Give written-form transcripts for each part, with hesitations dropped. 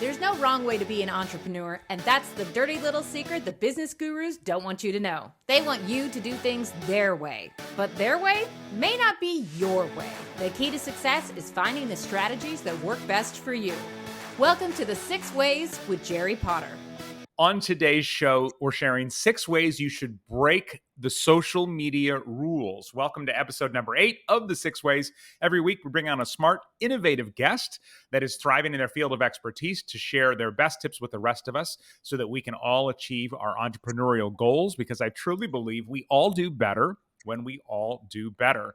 There's no wrong way to be an entrepreneur, and that's the dirty little secret the business gurus don't want you to know. They want you to do things their way, but their way may not be your way. The key to success is finding the strategies that work best for you. Welcome to the 6 Ways with Jerry Potter. On today's show, we're sharing 6 ways you should break the social media rules. Welcome to episode number 8 of the 6 Ways. Every week, we bring on a smart, innovative guest that is thriving in their field of expertise to share their best tips with the rest of us so that we can all achieve our entrepreneurial goals, because I truly believe we all do better when we all do better.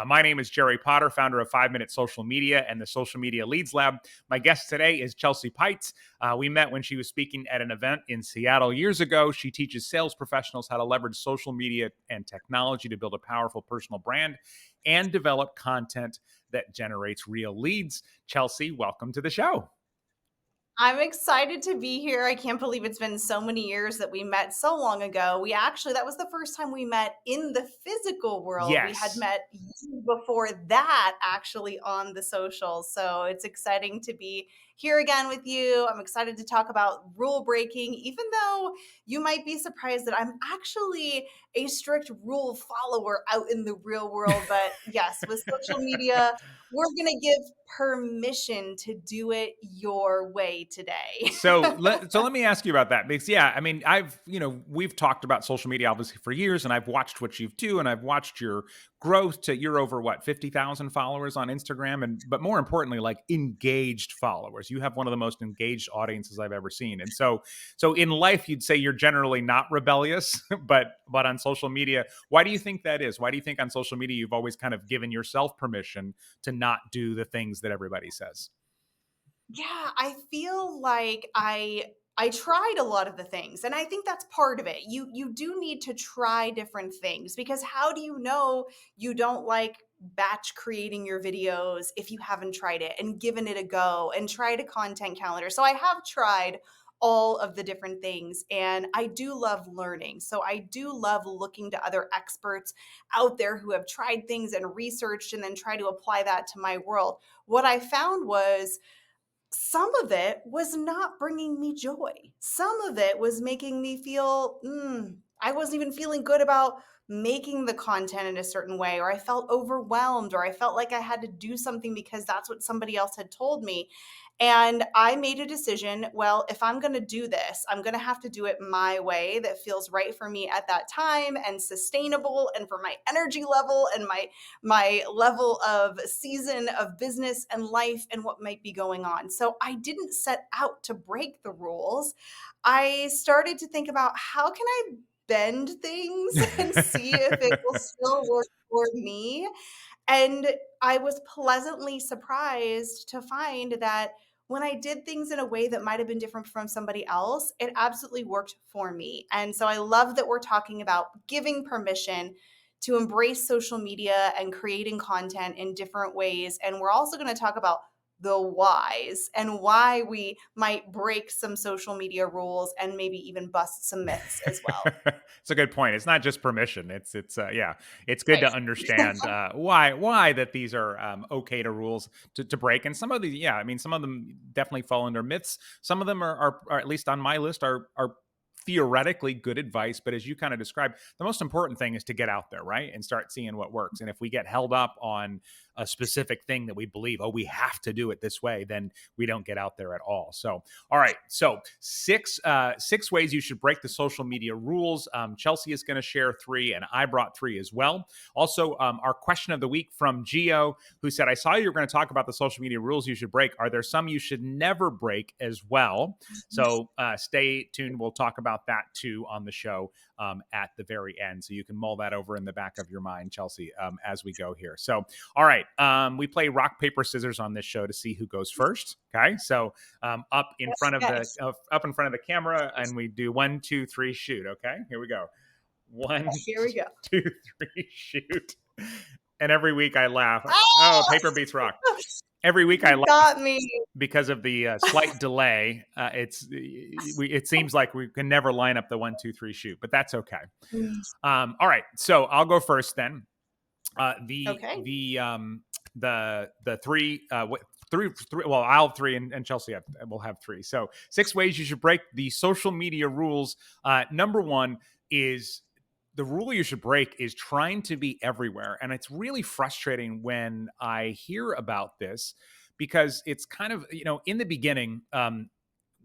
My name is Jerry Potter, founder of 5 Minute Social Media and the Social Media Leads Lab. My guest today is Chelsea Peitz. We met when she was speaking at an event in Seattle years ago. She teaches sales professionals how to leverage social media and technology to build a powerful personal brand and develop content that generates real leads. Chelsea, welcome to the show. I'm excited to be here. I can't believe it's been so many years that we met so long ago. That was the first time we met in the physical world. Yes. We had met before that actually on the socials. So it's exciting to be here again with you. I'm excited to talk about rule breaking, even though you might be surprised that I'm actually a strict rule follower out in the real world. But yes, with social media, we're going to give permission to do it your way today. So let me ask you about that, because we've talked about social media obviously for years, and I've watched what you do, and I've watched your growth to you're over 50,000 followers on Instagram, but more importantly, like engaged followers. You have one of the most engaged audiences I've ever seen. And so in life, you'd say you're generally not rebellious, but on social media, why do you think that is? Why do you think on social media you've always kind of given yourself permission to not do the things that everybody says? Yeah, I feel like I tried a lot of the things, and I think that's part of it. You do need to try different things, because how do you know you don't like batch creating your videos if you haven't tried it and given it a go and tried a content calendar? So I have tried all of the different things, and I do love learning. So I do love looking to other experts out there who have tried things and researched and then try to apply that to my world. What I found was some of it was not bringing me joy. Some of it was making me feel, I wasn't even feeling good about making the content in a certain way, or I felt overwhelmed, or I felt like I had to do something because that's what somebody else had told me. And I made a decision, well, if I'm going to do this, I'm going to have to do it my way that feels right for me at that time and sustainable, and for my energy level and my level of season of business and life and what might be going on. So I didn't set out to break the rules. I started to think about, how can I bend things and see if it will still work for me? And I was pleasantly surprised to find that when I did things in a way that might have been different from somebody else, it absolutely worked for me. And so I love that we're talking about giving permission to embrace social media and creating content in different ways. And we're also going to talk about the whys and why we might break some social media rules and maybe even bust some myths as well. It's a good point. It's not just permission. It's good Right. to understand why that these are okay to rules to break. And some of these, some of them definitely fall under myths. Some of them are at least on my list, are theoretically good advice. But as you kind of described, the most important thing is to get out there, right? And start seeing what works. And if we get held up on a specific thing that we believe, we have to do it this way, then we don't get out there at all. So, all right. So six ways you should break the social media rules. Chelsea is going to share 3, and I brought 3 as well. Also, our question of the week from Gio, who said, I saw you were going to talk about the social media rules you should break. Are there some you should never break as well? So stay tuned. We'll talk about that too on the show at the very end. So you can mull that over in the back of your mind, Chelsea, as we go here. So, all right. We play rock, paper, scissors on this show to see who goes first. Okay. So up in front of the camera, and we do 1, 2, 3, shoot. Okay. Here we go. 1, Here we go. 2, 3, shoot. And every week I laugh. Oh, paper beats rock. Every week I laugh because of the slight delay. It seems like we can never line up the 1, 2, 3, shoot, but that's okay. All right, so I'll go first then. The 3 three. Well, I'll have three, and Chelsea will have three. So 6 ways you should break the social media rules. Number one is the rule you should break is trying to be everywhere. And it's really frustrating when I hear about this because it's kind of, in the beginning,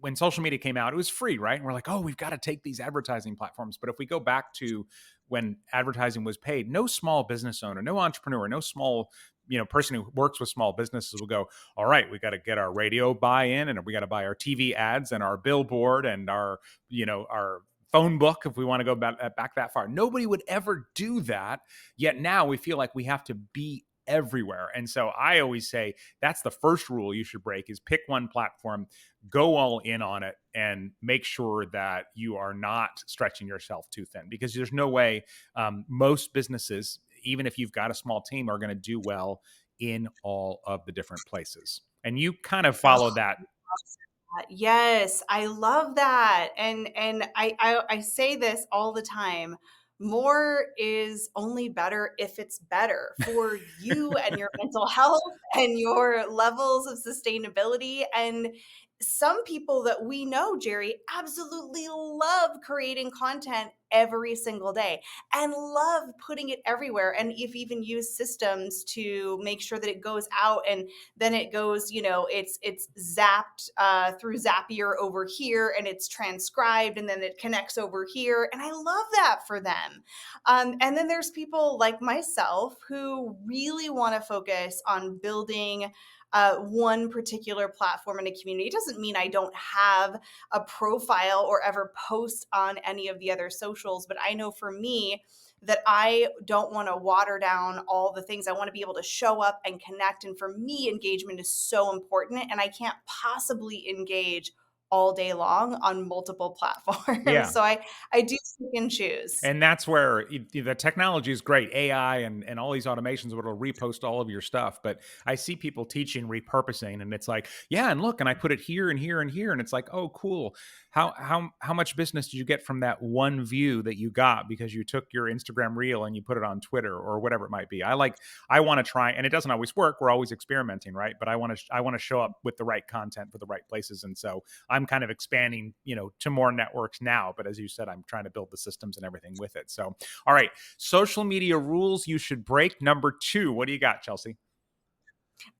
when social media came out, it was free, right? And we're like, oh, we've got to take these advertising platforms. But if we go back to when advertising was paid, no small business owner, no entrepreneur, no small person who works with small businesses will go, all right, we got to get our radio buy-in, and we got to buy our TV ads and our billboard and our phone book if we want to go back that far. Nobody would ever do that. Yet now we feel like we have to be everywhere. And so I always say that's the first rule you should break is pick one platform, go all in on it, and make sure that you are not stretching yourself too thin, because there's no way most businesses, even if you've got a small team, are going to do well in all of the different places. And you kind of follow that. Yes, I love that. And I say this all the time. More is only better if it's better for you and your mental health and your levels of sustainability. And some people that we know, Jerry, absolutely love creating content every single day and love putting it everywhere. And if even use systems to make sure that it goes out and then it goes, it's zapped through Zapier over here and it's transcribed and then it connects over here. And I love that for them. And then there's people like myself who really want to focus on building one particular platform in a community. It doesn't mean I don't have a profile or ever post on any of the other socials, but I know for me that I don't want to water down all the things. I want to be able to show up and connect. And for me, engagement is so important, and I can't possibly engage all day long on multiple platforms. Yeah. So I do pick and choose. And that's where the technology is great. AI and all these automations will repost all of your stuff. But I see people teaching repurposing, and it's like, yeah, and look, and I put it here and here and here. And it's like, oh, cool. How much business did you get from that one view that you got because you took your Instagram reel and you put it on Twitter or whatever it might be? I want to try, and it doesn't always work. We're always experimenting, right? But I want to show up with the right content for the right places. And so I'm kind of expanding, to more networks now. But as you said, I'm trying to build the systems and everything with it. So, all right, social media rules you should break. Number 2, what do you got, Chelsea?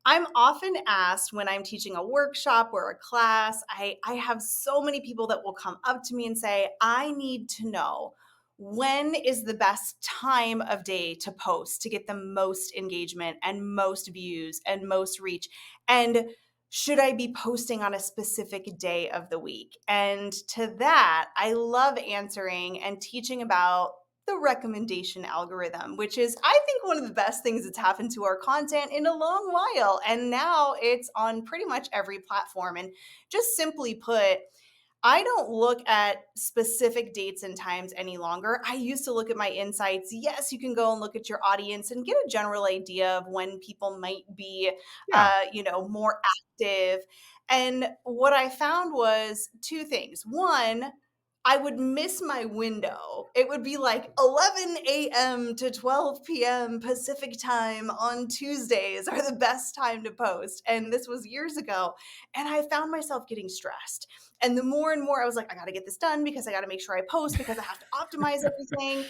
I'm often asked when I'm teaching a workshop or a class, I have so many people that will come up to me and say, I need to know when is the best time of day to post to get the most engagement and most views and most reach? And should I be posting on a specific day of the week? And to that, I love answering and teaching about the recommendation algorithm, which is, I think, one of the best things that's happened to our content in a long while. And now it's on pretty much every platform. And just simply put, I don't look at specific dates and times any longer. I used to look at my insights. Yes, you can go and look at your audience and get a general idea of when people might be, more active. And what I found was 2 things. One, I would miss my window. It would be like 11 a.m. to 12 p.m. Pacific time on Tuesdays are the best time to post. And this was years ago. And I found myself getting stressed. And the more and more I was like, I got to get this done because I got to make sure I post because I have to optimize everything.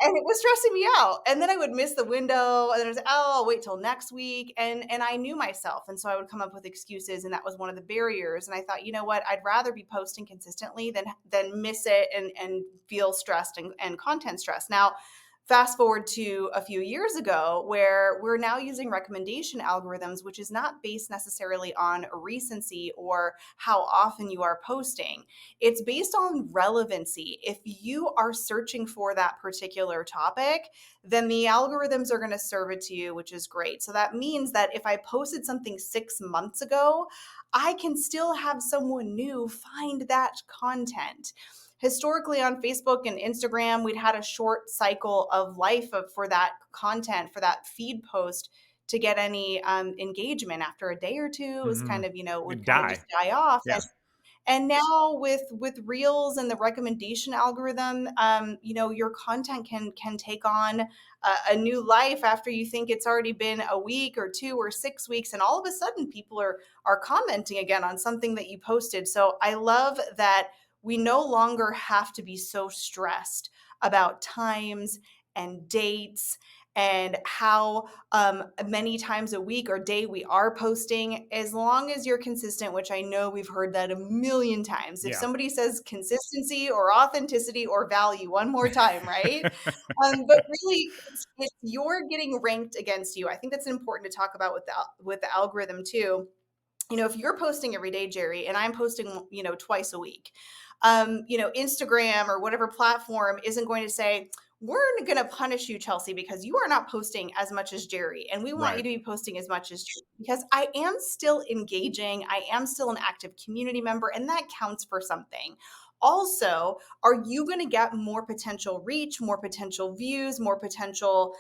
And it was stressing me out. And then I would miss the window and then I was like, oh, I'll wait till next week. And I knew myself. And so I would come up with excuses, and that was one of the barriers. And I thought, you know what, I'd rather be posting consistently than miss it and feel stressed and content stressed. Now, fast forward to a few years ago where we're now using recommendation algorithms, which is not based necessarily on recency or how often you are posting. It's based on relevancy. If you are searching for that particular topic, then the algorithms are going to serve it to you, which is great. So that means that if I posted something 6 months ago, I can still have someone new find that content. Historically on Facebook and Instagram, we'd had a short cycle of life for that content, for that feed post to get any engagement. After a day or two, it was kind of, would kind of just die off. Yes. And now with Reels and the recommendation algorithm, your content can take on a new life after you think it's already been a week or 2 or 6 weeks, and all of a sudden people are commenting again on something that you posted. So I love that we no longer have to be so stressed about times and dates and how many times a week or day we are posting, as long as you're consistent, which I know we've heard that a million times. If Yeah. somebody says consistency or authenticity or value one more time, right? But really, it's you're getting ranked against you. I think that's important to talk about with the algorithm too. If you're posting every day, Jerry, and I'm posting, twice a week, Instagram or whatever platform isn't going to say, we're going to punish you, Chelsea, because you are not posting as much as Jerry. And we want you Right. to be posting as much as Jerry, because I am still engaging. I am still an active community member, and that counts for something. Also, are you going to get more potential reach, more potential views, more potential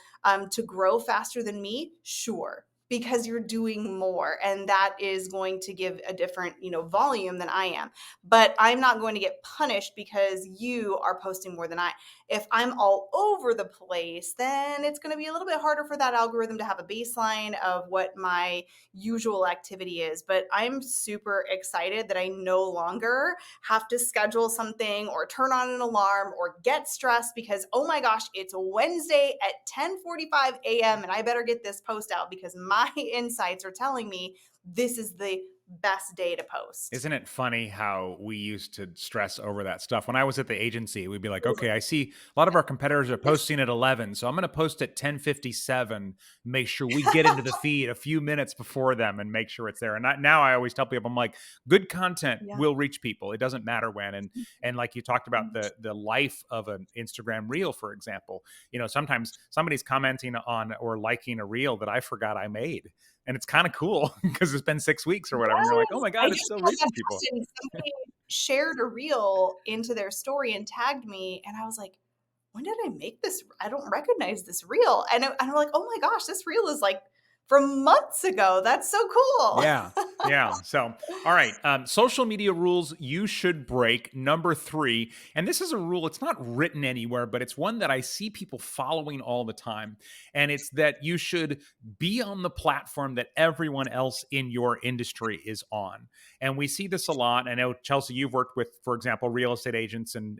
to grow faster than me? Sure, because you're doing more, and that is going to give a different volume than I am. But I'm not going to get punished because you are posting more than I. If I'm all over the place, then it's going to be a little bit harder for that algorithm to have a baseline of what my usual activity is. But I'm super excited that I no longer have to schedule something or turn on an alarm or get stressed because, oh my gosh, it's Wednesday at 10:45 a.m. and I better get this post out because my insights are telling me this is the best day to post. Isn't it funny how we used to stress over that stuff? When I was at the agency, we'd be like, okay, I see a lot of our competitors are posting at 11, so I'm going to post at 10:57, make sure we get into the feed a few minutes before them and make sure it's there. And now I always tell people, I'm like, good content Yeah. will reach people. It doesn't matter when. And like you talked about the life of an Instagram reel, for example, sometimes somebody's commenting on or liking a reel that I forgot I made. And it's kind of cool because it's been 6 weeks or whatever. And you're like, oh Yes, my I God, it's just still had that reaching people. question. Somebody shared a reel into their story and tagged me, and I was like, when did I make this? I don't recognize this reel. And I'm like, oh my gosh, this reel is like from months ago. That's so cool. Yeah. Yeah. So, all right. Social media rules you should break. Number 3. And this is a rule, it's not written anywhere, but it's one that I see people following all the time. And it's that you should be on the platform that everyone else in your industry is on. And we see this a lot. I know, Chelsea, you've worked with, for example, real estate agents and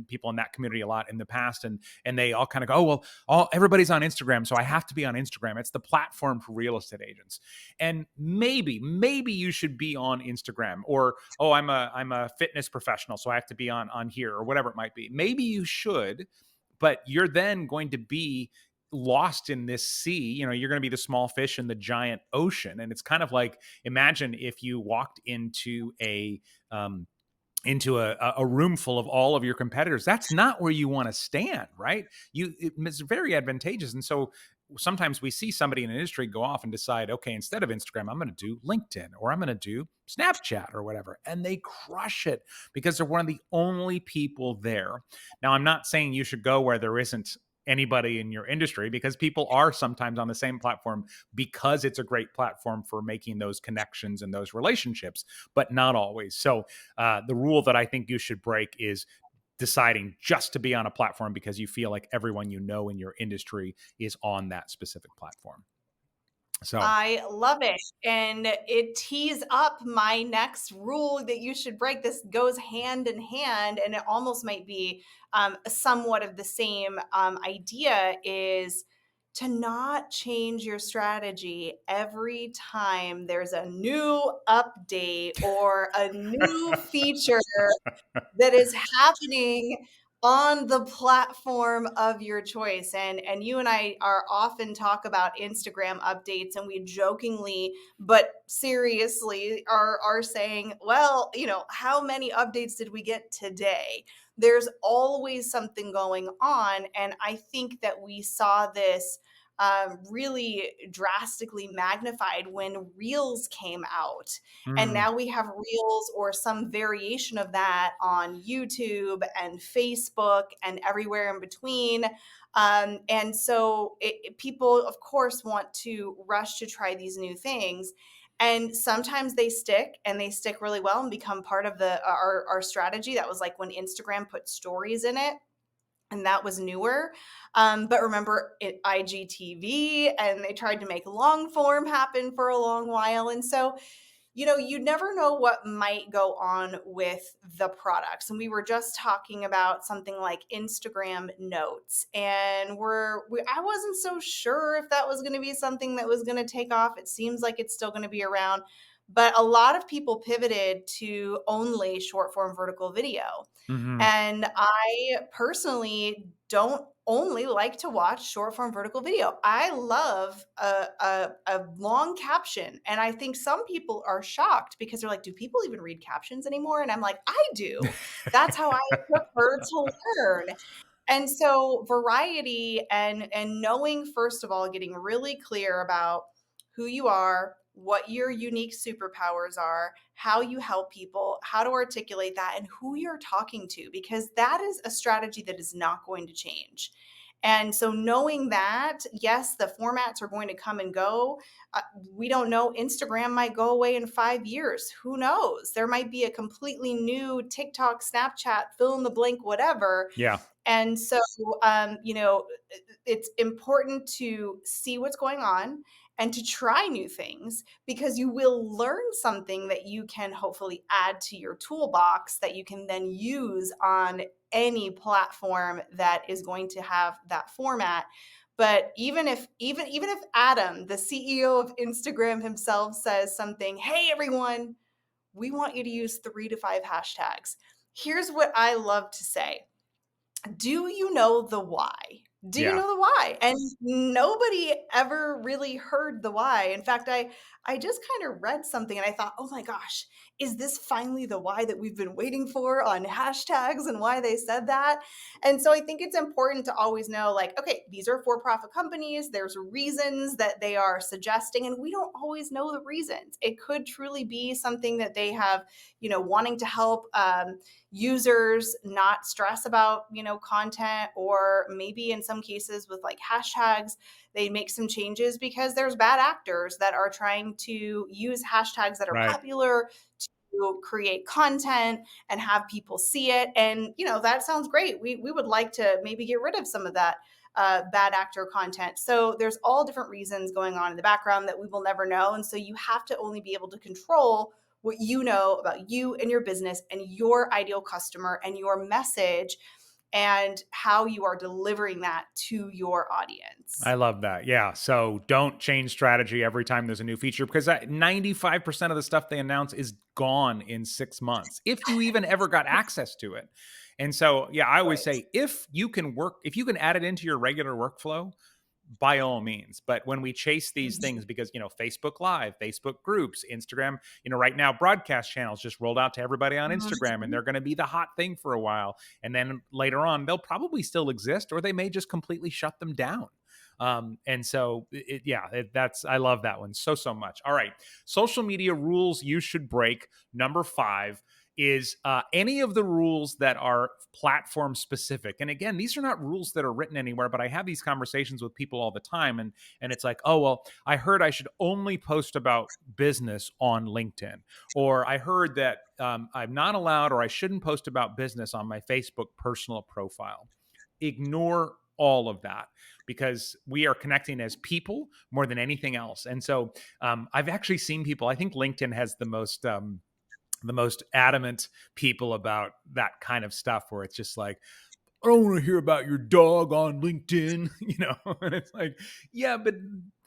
people in that community a lot in the past. And they all kind of go, oh, well, everybody's on Instagram, so I have to be on Instagram. It's the platform for real estate agents. And maybe you should be on Instagram, or oh, I'm a fitness professional, so I have to be on here, or whatever it might be. Maybe you should, but you're then going to be lost in this sea. You're going to be the small fish in the giant ocean. And it's kind of like, imagine if you walked into a room full of all of your competitors. That's not where you want to stand, right? It's very advantageous. And so sometimes we see somebody in an industry go off and decide, okay, instead of Instagram, I'm going to do LinkedIn, or I'm going to do Snapchat or whatever. And they crush it because they're one of the only people there. Now, I'm not saying you should go where there isn't anybody in your industry, because people are sometimes on the same platform because it's a great platform for making those connections and those relationships, but not always. So the rule that I think you should break is deciding just to be on a platform because you feel like everyone you know in your industry is on that specific platform. So I love it. And it tees up my next rule that you should break. This goes hand in hand, and it almost might be somewhat of the same idea, is to not change your strategy every time there's a new update or a new feature that is happening on the platform of your choice. And you and I are often talk about Instagram updates, and we jokingly but seriously are saying, well, how many updates did we get today? There's always something going on, and I think that we saw this really drastically magnified when Reels came out. And mm, now we have Reels or some variation of that on YouTube and Facebook and everywhere in between. And so people, of course, want to rush to try these new things. And sometimes they stick, and they stick really well and become part of our strategy. That was like when Instagram put stories in it, and that was newer. But remember IGTV, and they tried to make long form happen for a long while. And so, you never know what might go on with the products. And we were just talking about something like Instagram Notes, and I wasn't so sure if that was going to be something that was going to take off. It seems like it's still going to be around, but a lot of people pivoted to only short form vertical video. Hmm. And I personally don't only like to watch short form vertical video. I love a long caption. And I think some people are shocked because they're like, do people even read captions anymore? And I'm like, I do. That's how I prefer to learn. And so variety and knowing, first of all, getting really clear about who you are, what your unique superpowers are, how you help people, how to articulate that, and who you're talking to, because that is a strategy that is not going to change. And so knowing that, yes, the formats are going to come and go. We don't know. Instagram might go away in 5 years. Who knows? There might be a completely new TikTok, Snapchat, fill in the blank, whatever. Yeah. And so, it's important to see what's going on and to try new things, because you will learn something that you can hopefully add to your toolbox that you can then use on any platform that is going to have that format. But even if Adam, the CEO of Instagram himself, says something, hey everyone, we want you to use 3 to 5 hashtags. Here's what I love to say. Do you know the why? Do you Yeah. know the why? And nobody ever really heard the why. In fact, I just kind of read something and I thought, oh my gosh, is this finally the why that we've been waiting for on hashtags and why they said that? And so I think it's important to always know, like, okay, these are for-profit companies. There's reasons that they are suggesting, and we don't always know the reasons. It could truly be something that they have, wanting to help users not stress about content, or maybe in some cases with like hashtags they make some changes because there's bad actors that are trying to use hashtags that are Right. popular to create content and have people see it. And that sounds great. We would like to maybe get rid of some of that bad actor content. So there's all different reasons going on in the background that we will never know. And so you have to only be able to control what you know about you and your business and your ideal customer and your message, and how you are delivering that to your audience. I love that. Yeah. So don't change strategy every time there's a new feature, because 95% of the stuff they announce is gone in 6 months, if you even ever got access to it. And so, yeah, I always Right. say if you can add it into your regular workflow, by all means. But when we chase these things, because Facebook Live, Facebook groups, Instagram, right now broadcast channels just rolled out to everybody on Instagram, and they're going to be the hot thing for a while, and then later on they'll probably still exist, or they may just completely shut them down. And so that's, I love that one so much. All right, social media rules you should break. Number 5 is any of the rules that are platform specific. And again, these are not rules that are written anywhere, but I have these conversations with people all the time, and it's like, oh well, I heard I should only post about business on LinkedIn, or I heard that I'm not allowed, or I shouldn't post about business on my Facebook personal profile. Ignore all of that, because we are connecting as people more than anything else. And so I've actually seen people, I think LinkedIn has the most adamant people about that kind of stuff, where it's just like, I don't want to hear about your dog on LinkedIn, and it's like, yeah, but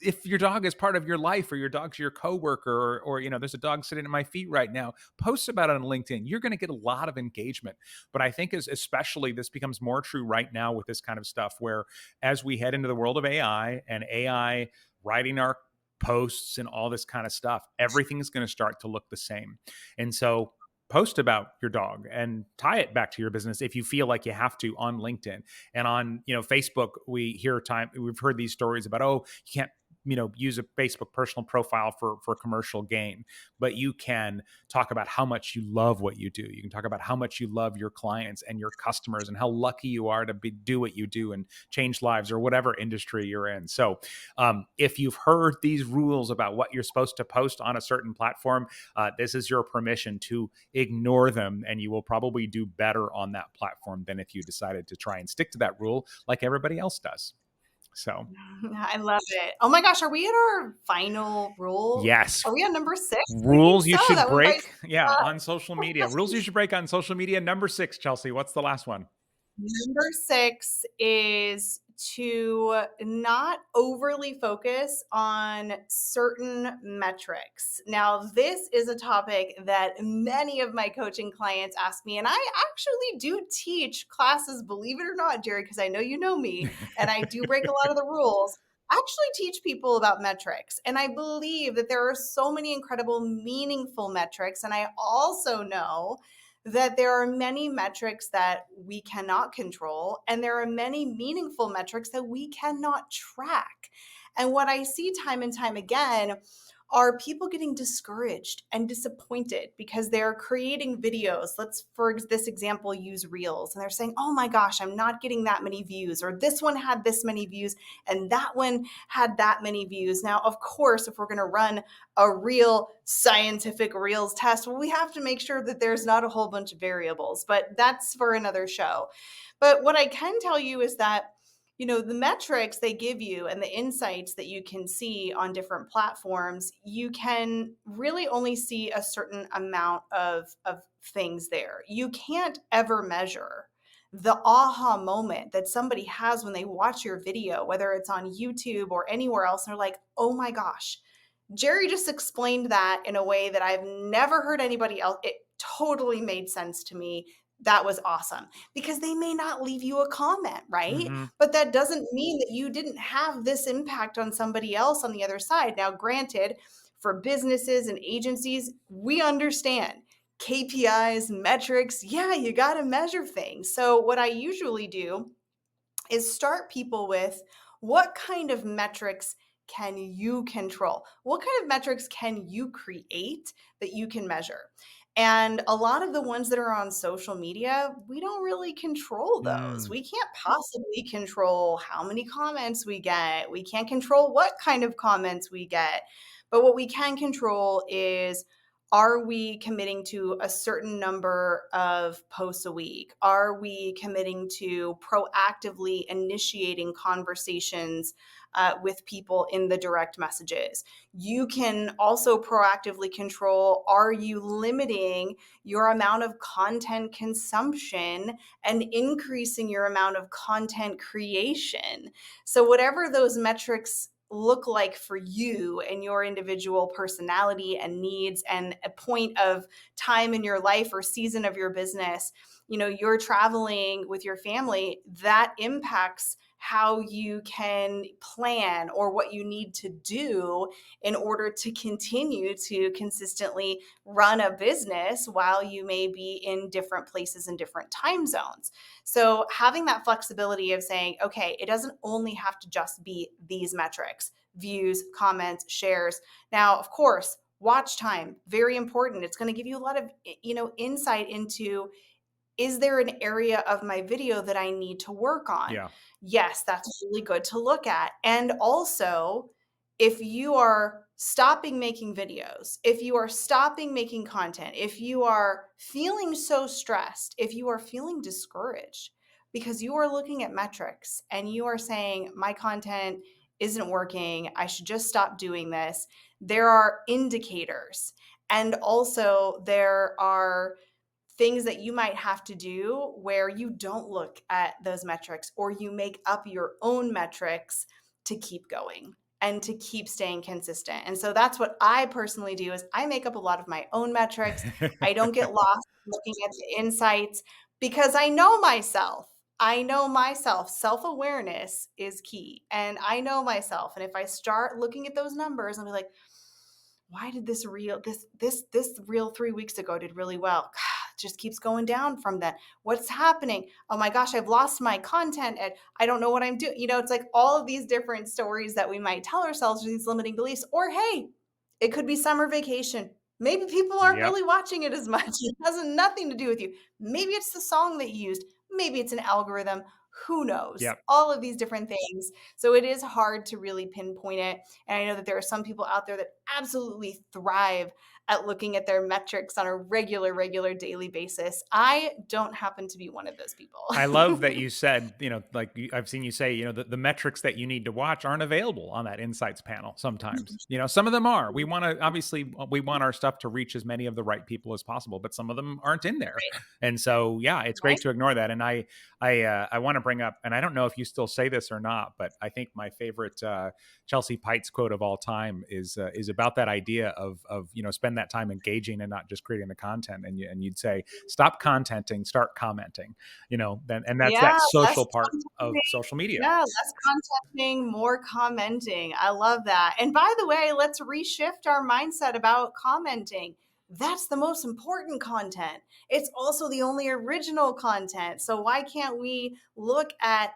if your dog is part of your life, or your dog's your coworker, or there's a dog sitting at my feet right now, post about it on LinkedIn. You're going to get a lot of engagement. But I think especially this becomes more true right now with this kind of stuff, where as we head into the world of AI, and AI writing our posts and all this kind of stuff, everything's going to start to look the same. And so post about your dog and tie it back to your business if you feel like you have to on LinkedIn. And on Facebook, we've heard these stories about, oh, you can't use a Facebook personal profile for commercial gain, but you can talk about how much you love what you do. You can talk about how much you love your clients and your customers and how lucky you are to do what you do and change lives or whatever industry you're in. So if you've heard these rules about what you're supposed to post on a certain platform, this is your permission to ignore them, and you will probably do better on that platform than if you decided to try and stick to that rule like everybody else does. So, I love it. Oh my gosh, are we at our final rule? yes, Are we on number 6? I think rules you so. should That went by break. Yeah, so on social media. Rules you should break on social media. Number 6, Chelsea. What's the last one? Number 6 is to not overly focus on certain metrics. Now, this is a topic that many of my coaching clients ask me, and I actually do teach classes, believe it or not, Jerry, because I know you know me, and I do break a lot of the rules. I actually teach people about metrics, and I believe that there are so many incredible, meaningful metrics, and I also know that there are many metrics that we cannot control, and there are many meaningful metrics that we cannot track. And what I see time and time again are people getting discouraged and disappointed because they're creating videos. Let's, for this example, use Reels. And they're saying, oh my gosh, I'm not getting that many views, or this one had this many views, and that one had that many views. Now, of course, if we're going to run a real scientific Reels test, well, we have to make sure that there's not a whole bunch of variables, but that's for another show. But what I can tell you is that the metrics they give you and the insights that you can see on different platforms, you can really only see a certain amount of things there. You can't ever measure the aha moment that somebody has when they watch your video, whether it's on YouTube or anywhere else, and they're like, oh my gosh, Jerry just explained that in a way that I've never heard anybody else. It totally made sense to me. That was awesome. Because they may not leave you a comment, right? Mm-hmm. But that doesn't mean that you didn't have this impact on somebody else on the other side. Now, granted, for businesses and agencies, we understand KPIs, metrics. Yeah, you got to measure things. So what I usually do is start people with, what kind of metrics can you control? What kind of metrics can you create that you can measure? And a lot of the ones that are on social media, we don't really control those. Mm. We can't possibly control how many comments we get. We can't control what kind of comments we get. But what we can control is, are we committing to a certain number of posts a week? Are we committing to proactively initiating conversations with people in the direct messages? You can also proactively control, are you limiting your amount of content consumption and increasing your amount of content creation? So whatever those metrics look like for you and your individual personality and needs and a point of time in your life or season of your business, you're traveling with your family, that impacts how you can plan or what you need to do in order to continue to consistently run a business while you may be in different places and different time zones. So having that flexibility of saying, okay, it doesn't only have to just be these metrics: views, comments, shares. Now, of course, watch time, very important. It's going to give you a lot of, insight into, is there an area of my video that I need to work on? Yeah. Yes, that's really good to look at. And also, if you are stopping making videos, if you are stopping making content, if you are feeling so stressed, if you are feeling discouraged because you are looking at metrics and you are saying, my content isn't working, I should just stop doing this, there are indicators. And also, there are things that you might have to do where you don't look at those metrics, or you make up your own metrics to keep going and to keep staying consistent. And so that's what I personally do, is I make up a lot of my own metrics. I don't get lost looking at the insights because I know myself. I know myself. Self-awareness is key. And I know myself. And if I start looking at those numbers, I'll be like, why did this reel 3 weeks ago did really well? just keeps going down from that. What's happening? Oh my gosh, I've lost my content and I don't know what I'm doing. It's like all of these different stories that we might tell ourselves, these limiting beliefs. Or hey, it could be summer vacation. Maybe people aren't Yep. really watching it as much. It has nothing to do with you. Maybe it's the song that you used. Maybe it's an algorithm. Who knows? Yep. All of these different things. So it is hard to really pinpoint it. And I know that there are some people out there that absolutely thrive at looking at their metrics on a regular daily basis. I don't happen to be one of those people. I love that you said, like I've seen you say, the metrics that you need to watch aren't available on that insights panel sometimes. Some of them are. We want to, obviously, we want our stuff to reach as many of the right people as possible, but some of them aren't in there. Right. And so, yeah, it's great Right. to ignore that. And I want to bring up, and I don't know if you still say this or not, but I think my favorite Chelsea Peitz quote of all time is about that idea of spend that time engaging and not just creating the content. And you'd say, stop contenting, start commenting. And that's Yeah, that less social part of contenting. social media. Yeah, less contenting, more commenting. I love that. And by the way, let's reshift our mindset about commenting. That's the most important content. It's also the only original content. So why can't we look at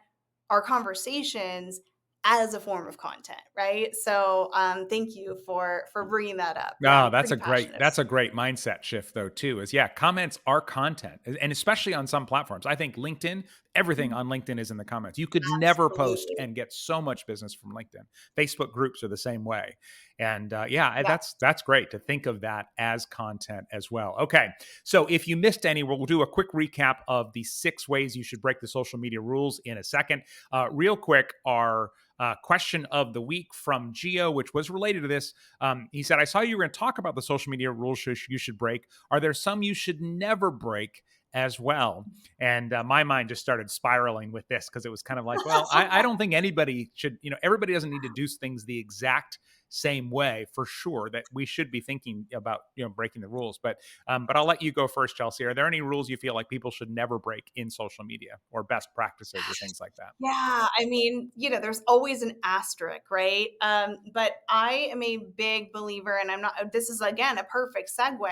our conversations as a form of content, right? So thank you for bringing that up. Yeah, No, I'm pretty passionate. that's a great mindset shift though too. Is yeah, comments are content, and especially on some platforms. I think LinkedIn, everything on LinkedIn is in the comments. You could never post Absolutely. and get so much business from LinkedIn. Facebook groups are the same way, and yeah, Yeah. that's great to think of that as content as well. Okay, so if you missed any, we'll do a quick recap of the 6 ways you should break the social media rules in a second. Real quick, our question of the week from Gio, which was related to this. He said, I saw you were going to talk about the social media rules you should break. Are there some you should never break as well? And my mind just started spiraling with this because it was kind of like, well, I don't think anybody should, everybody doesn't need to do things the exact same way for sure, that we should be thinking about, breaking the rules. But I'll let you go first, Chelsea. Are there any rules you feel like people should never break in social media, or best practices or things like that? Yeah, I mean, there's always an asterisk, right? But I am a big believer, and this is again a perfect segue.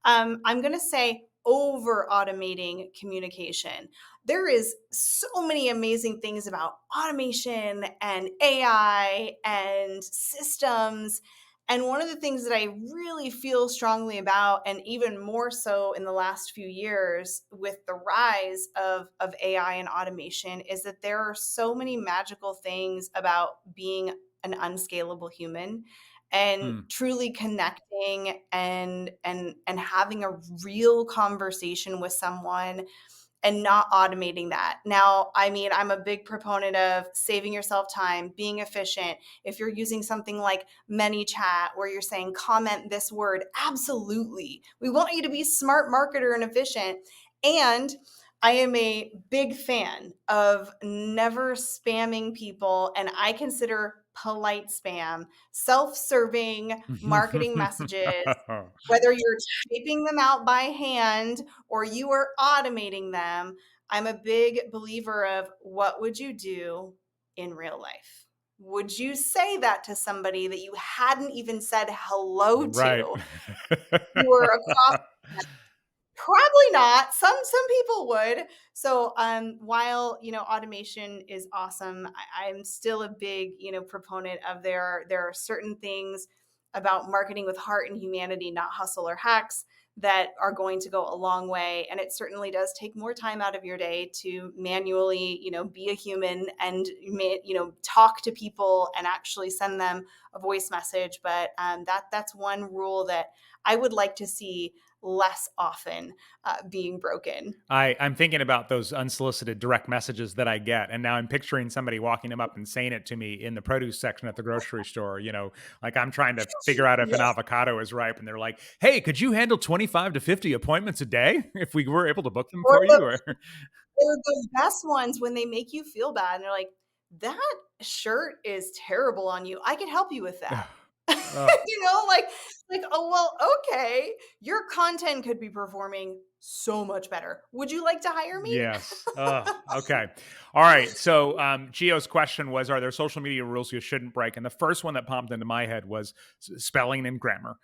I'm going to say over automating communication. There is so many amazing things about automation and AI and systems. And one of the things that I really feel strongly about, and even more so in the last few years with the rise of AI and automation, is that there are so many magical things about being an unscalable human and truly connecting and having a real conversation with someone and not automating that. Now, I mean, I'm a big proponent of saving yourself time, being efficient. If you're using something like ManyChat where you're saying comment this word, absolutely. We want you to be smart marketer and efficient. And I am a big fan of never spamming people, and I consider polite spam self-serving marketing messages, whether you're typing them out by hand or you are automating them. I'm a big believer of what would you do in real life? Would you say that to somebody that you hadn't even said hello Right. to? You were across. Probably not. Some people would. So while automation is awesome, I'm still a big proponent of there are certain things about marketing with heart and humanity, not hustle or hacks, that are going to go a long way. And it certainly does take more time out of your day to manually be a human and talk to people and actually send them a voice message. But that's one rule that I would like to see less often being broken. I'm thinking about those unsolicited direct messages that I get, and now I'm picturing somebody walking them up and saying it to me in the produce section at the grocery store. Like I'm trying to figure out if an Yes. avocado is ripe, and they're like, "Hey, could you handle 25 to 50 appointments a day if we were able to book them Or for you?" Or they're the best ones when they make you feel bad and they're like, that shirt is terrible on you. I could help you with that. oh, Like Like, oh, well, okay. Your content could be performing so much better. Would you like to hire me? Yes. Okay. All right. So, Gio's question was, are there social media rules you shouldn't break? And the first one that popped into my head was spelling and grammar.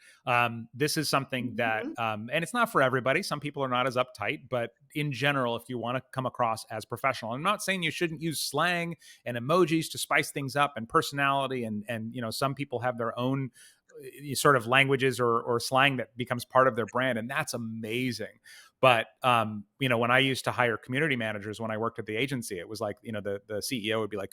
This is something that, Mhm. and it's not for everybody. Some people are not as uptight, but in general, if you want to come across as professional, I'm not saying you shouldn't use slang and emojis to spice things up and personality. And, some people have their own sort of languages or slang that becomes part of their brand. And that's amazing. But when I used to hire community managers when I worked at the agency, it was like, the CEO would be like,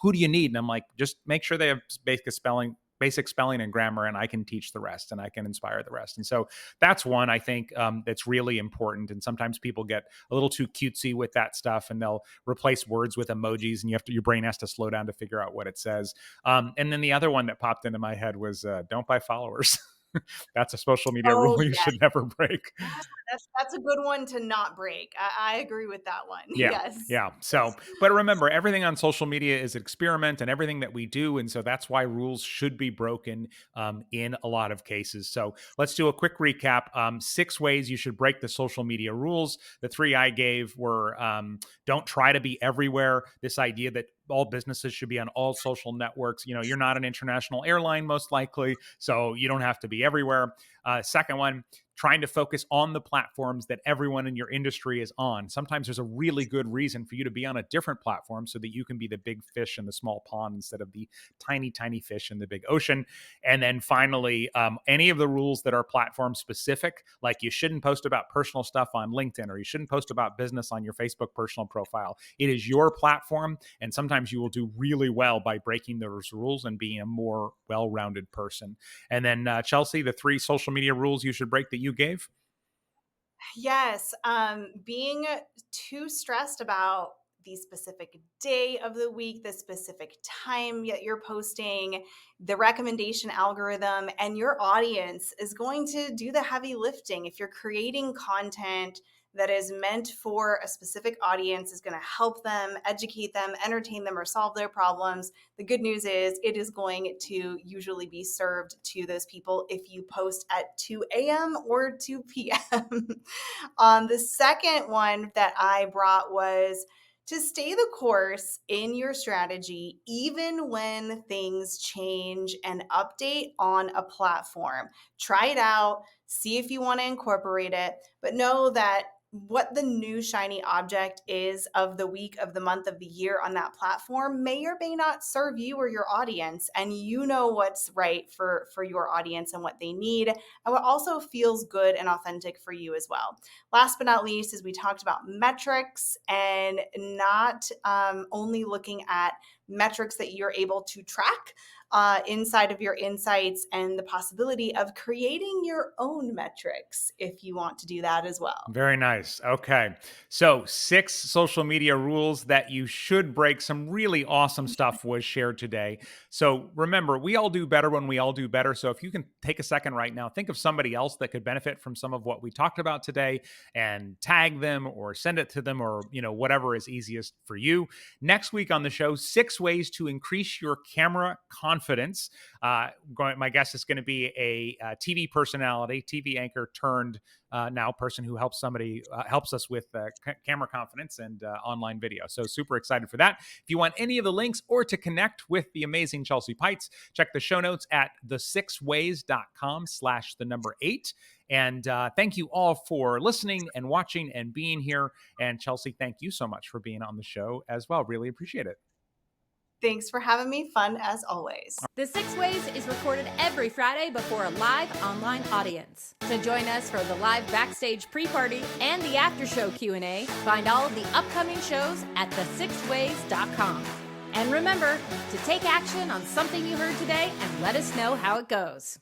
who do you need? And I'm like, just make sure they have basic spelling and grammar, and I can teach the rest and I can inspire the rest. And so that's one I think that's really important. And sometimes people get a little too cutesy with that stuff, and they'll replace words with emojis, and your brain has to slow down to figure out what it says. And then the other one that popped into my head was don't buy followers. That's a social media Oh, rule you yes. should never break. That's a good one to not break. I agree with that one. Yeah. Yes. Yeah. So, but remember, everything on social media is an experiment and everything that we do. And so that's why rules should be broken in a lot of cases. So let's do a quick recap. 6 ways you should break the social media rules. The 3 I gave were don't try to be everywhere. This idea that all businesses should be on all social networks. You're not an international airline, most likely, so you don't have to be everywhere. Second one, trying to focus on the platforms that everyone in your industry is on. Sometimes there's a really good reason for you to be on a different platform so that you can be the big fish in the small pond instead of the tiny, tiny fish in the big ocean. And then finally, any of the rules that are platform specific, like you shouldn't post about personal stuff on LinkedIn, or you shouldn't post about business on your Facebook personal profile. It is your platform, and sometimes you will do really well by breaking those rules and being a more well-rounded person. And then Chelsea, the 3 social media rules you should break that you gave? Yes. Being too stressed about the specific day of the week, the specific time that you're posting, the recommendation algorithm, and your audience is going to do the heavy lifting. If you're creating content that is meant for a specific audience, is going to help them, educate them, entertain them, or solve their problems, the good news is it is going to usually be served to those people if you post at 2 a.m. or 2 p.m. The second one that I brought was to stay the course in your strategy, even when things change and update on a platform. Try it out, see if you want to incorporate it, but know that what the new shiny object is of the week, of the month, of the year on that platform may or may not serve you or your audience. And you know what's right for your audience and what they need, and what also feels good and authentic for you as well. Last but not least, is we talked about metrics, and not only looking at metrics that you're able to track inside of your insights, and the possibility of creating your own metrics if you want to do that as well. Very nice. Okay. So, 6 social media rules that you should break. Some really awesome stuff was shared today. So, remember, we all do better when we all do better. So, if you can take a second right now, think of somebody else that could benefit from some of what we talked about today and tag them or send it to them, or, whatever is easiest for you. Next week on the show, 6 ways to increase your camera confidence. My guest is going to be a TV personality, TV anchor turned now person who helps us with camera confidence and online video. So super excited for that. If you want any of the links or to connect with the amazing Chelsea Peitz, check the show notes at the6ways.com/8. And thank you all for listening and watching and being here. And Chelsea, thank you so much for being on the show as well. Really appreciate it. Thanks for having me. Fun as always. The 6 Ways is recorded every Friday before a live online audience. To join us for the live backstage pre-party and the after-show Q&A, find all of the upcoming shows at the6ways.com. And remember to take action on something you heard today and let us know how it goes.